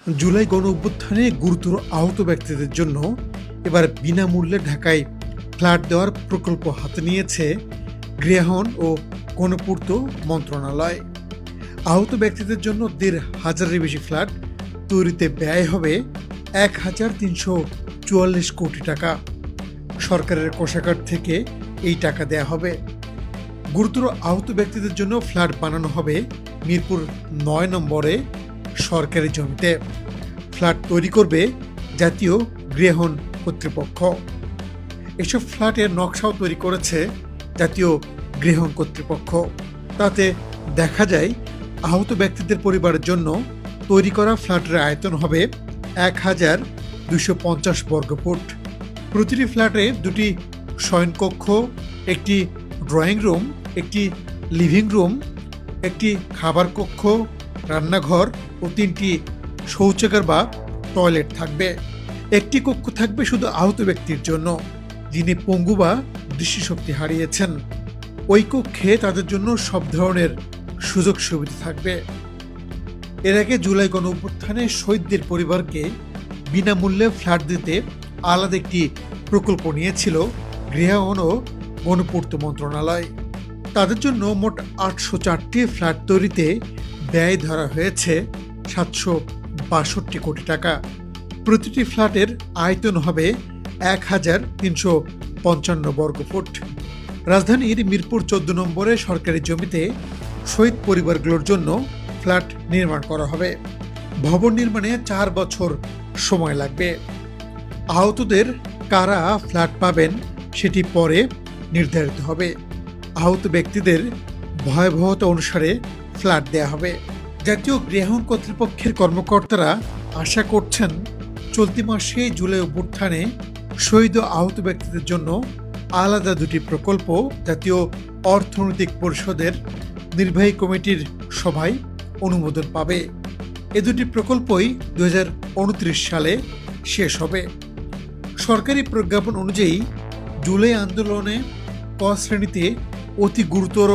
জুলাই গণঅভ্যুত্থানে গুরুতর আহত ব্যক্তিদের জন্য এবার বিনামূল্যে ঢাকায় ফ্ল্যাট দেওয়ার প্রকল্প হাতে নিয়েছে গৃহায়ন ও গণপূর্ত মন্ত্রণালয়। আহত ব্যক্তিদের জন্য ১৫০০-এর বেশি ফ্ল্যাট তৈরিতে ব্যয় হবে ১,৩৪৪ কোটি টাকা। সরকারের কোষাগার থেকে এই টাকা দেয়া হবে। গুরুতর আহত ব্যক্তিদের জন্য ফ্ল্যাট বানানো হবে মিরপুর ৯ নম্বরে সরকারি জমিতে। ফ্ল্যাট তৈরি করবে জাতীয় গৃহায়ন কর্তৃপক্ষ। এসব ফ্ল্যাটের নকশাও তৈরি করেছে জাতীয় গৃহায়ন কর্তৃপক্ষ। তাতে দেখা যায় আহত ব্যক্তিদের পরিবারের জন্য তৈরি করা ফ্ল্যাটের আয়তন হবে ১,২৫০ বর্গফুট। প্রতিটি ফ্ল্যাটে ২টি শয়নকক্ষ, একটি ড্রয়িং রুম, একটি লিভিং রুম, একটি খাবার কক্ষ, রান্নাঘর ও ৩টি শৌচাগার বা টয়লেট থাকবে। একটি কক্ষ থাকবে শুধু আহত ব্যক্তির জন্য, যিনি পঙ্গু বা দৃষ্টিশক্তি হারিয়েছেন। ওই কক্ষে তাদের জন্য সব ধরনের সুযোগ সুবিধা থাকবে। এর আগে জুলাই গণঅভ্যুত্থানে শহীদদের পরিবারকে বিনামূল্যে ফ্ল্যাট দিতে আলাদা একটি প্রকল্প নিয়েছিল গৃহায়ন ও গণপূর্ত মন্ত্রণালয়। তাদের জন্য মোট ৮০৪টি ফ্ল্যাট তৈরিতে ব্যয় ধরা হয়েছে ৭৬২ কোটি টাকা। প্রতিটি ফ্ল্যাটের আয়তন হবে ১,৩৫৫ বর্গফুট। রাজধানীর মিরপুর ১৪ নম্বরে সরকারি জমিতে শহীদ পরিবারগুলোর জন্য ফ্ল্যাট নির্মাণ করা হবে। ভবন নির্মাণে ৪ বছর সময় লাগবে। আহতদের কারা ফ্ল্যাট পাবেন সেটি পরে নির্ধারিত হবে। আহত ব্যক্তিদের ভয়াবহতা অনুসারে ফ্ল্যাট দেয়া হবে। জাতীয় গৃহায়ন কর্তৃপক্ষের কর্মকর্তারা আশা করছেন চলতি মাসে জুলাই অভ্যুত্থানে শহীদ ও আহত ব্যক্তিদের জন্য আলাদা ২টি প্রকল্প জাতীয় অর্থনৈতিক পরিষদের নির্বাহী কমিটির সভায় অনুমোদন পাবে। এ ২টি প্রকল্পই ২০২৯ সালে শেষ হবে। সরকারি প্রজ্ঞাপন অনুযায়ী জুলাই আন্দোলনে ক শ্রেণীতে অতি গুরুতর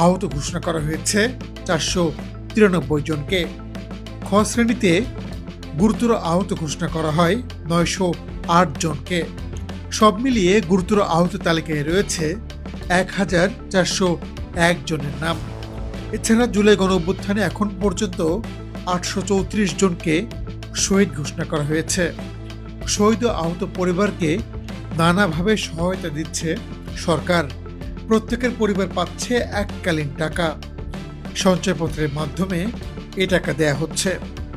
আহত ঘোষণা করা হয়েছে ৪৯৩ জনকে। খ শ্রেণীতে গুরুতর আহত ঘোষণা করা হয় ৯০৮ জনকে। সব মিলিয়ে গুরুতর আহত তালিকায় রয়েছে ১,৪০১ জনের নাম। এছাড়া জুলাই গণঅভ্যুত্থানে এখন পর্যন্ত ৮৩৪ জনকে শহীদ ঘোষণা করা হয়েছে। শহীদ ও আহত পরিবারকে নানাভাবে সহায়তা দিচ্ছে সরকার। প্রত্যেকের পরিবার পাচ্ছে এককালীন টাকা। সঞ্চয়পত্রের মাধ্যমে এ টাকা দেয়া হচ্ছে।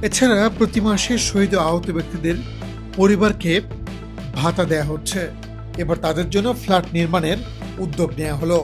এছাড়া প্রতি মাসে শহীদ ও আহত ব্যক্তিদের পরিবারকে ভাতা দেয়া হচ্ছে। এবার তাদের জন্য ফ্ল্যাট নির্মাণের উদ্যোগ নেওয়া হলো।